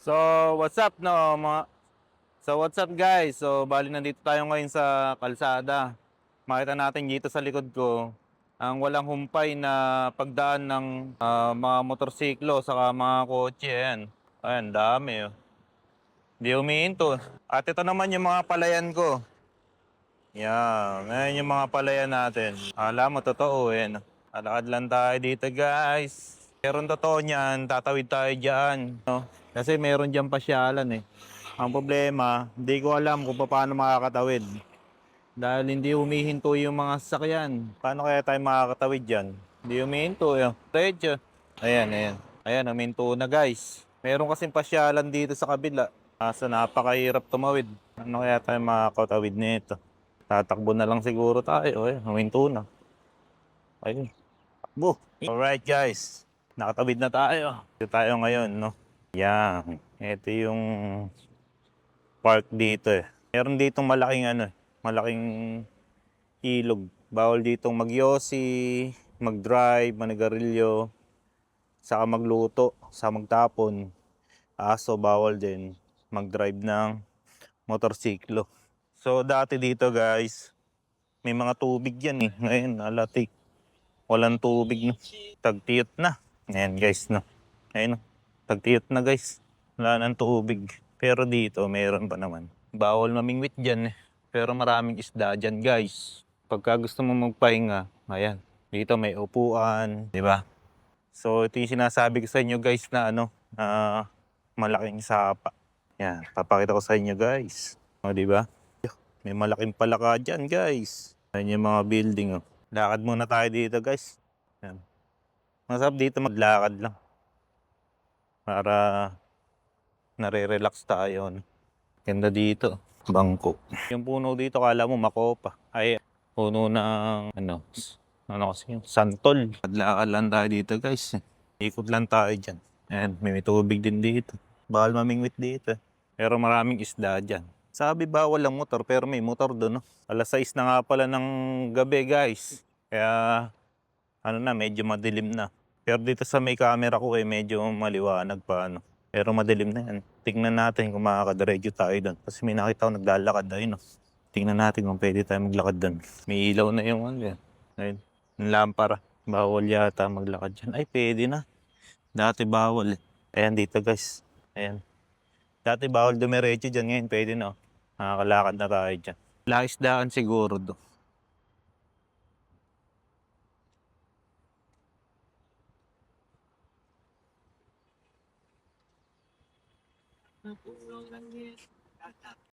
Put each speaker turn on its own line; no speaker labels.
So, what's up no mga what's up guys? So, bali nandito tayo ngayon sa kalsada. Makita natin dito sa likod ko ang walang humpay na pagdaan ng mga motorsiklo saka mga kotse. Ayan, ayan dami oh. Di humihinto. At ito naman yung mga palayan ko. Yan, ayan yung mga palayan natin. Alam mo, totoo yan. Alakad lang tayo dito guys. Meron totoo niyan, tatawid tayo dyan. No? Kasi meron dyan pasyalan eh. Ang problema, hindi ko alam kung paano makakatawid. Dahil hindi humihinto yung mga sasakyan. Paano kaya tayo makakatawid dyan? Hindi humihinto eh. Diretso. Ayan, ayan. Ayan, huminto na guys. Meron kasing pasyalan dito sa kabila. Asa napakahirap tumawid. Ano kaya tayo makakatawid nito? Tatakbo na lang siguro tayo. Eh, huminto na. Ayun. Takbo. Alright guys. Nakatawid na tayo. Dito tayo ngayon, no? Yan. Ito yung park dito eh. Meron ditong malaking malaking ilog. Bawal ditong magyosi, mag-drive, manigarilyo, saka magluto, sa magtapon. Aso bawal din mag-drive ng motorsiklo. So dati dito guys, may mga tubig yan eh. Ngayon, alatik. Walang tubig no. Tagtiyot na. Ayan guys no. Ayun no. Tagtiyot na guys. Wala nang tubig. Pero dito meron pa naman. Bawal mamingwit dyan eh. Pero maraming isda dyan guys. Pagka gusto mo magpahinga, ayan. Dito may upuan, di ba? So ito yung sinasabi ko sa inyo guys na malaking sapa. Yan, papakita ko sa inyo guys. O di ba? May malaking palaka dyan guys. Ayan yung mga building oh. Lakad muna tayo dito guys. Yan. Masarap dito maglakad lang. Para nare-relax tayo. No? Ganda dito. Bangko. Yung puno dito kala mo makopa. Ay, puno ng ano kasi yun? Santol. Maglakad lang tayo dito guys. Ikot lang tayo dyan. Ayan, may tubig din dito. Bawal mamingwit dito. Pero maraming isda dyan. Sabi bawal ang motor pero may motor doon. No? Alas 6 na nga pala ng gabi guys. Kaya medyo madilim na. Pero dito sa may camera ko medyo maliwanag pa Pero madilim na yan. Tingnan natin kung makakadiretso tayo doon. Kasi may nakita ko naglalakad ayun no. Tingnan natin kung pwede tayo maglakad doon. May ilaw na yung yan. Ayun, yung lampara. Bawal yata maglakad dyan. Ay, pwede na. Dati bawal eh. Ayan dito guys. Ayan. Dati bawal dumiretso dyan. Ngayon pwede na. Nakakalakad na tayo dyan. Laisdaan siguro do.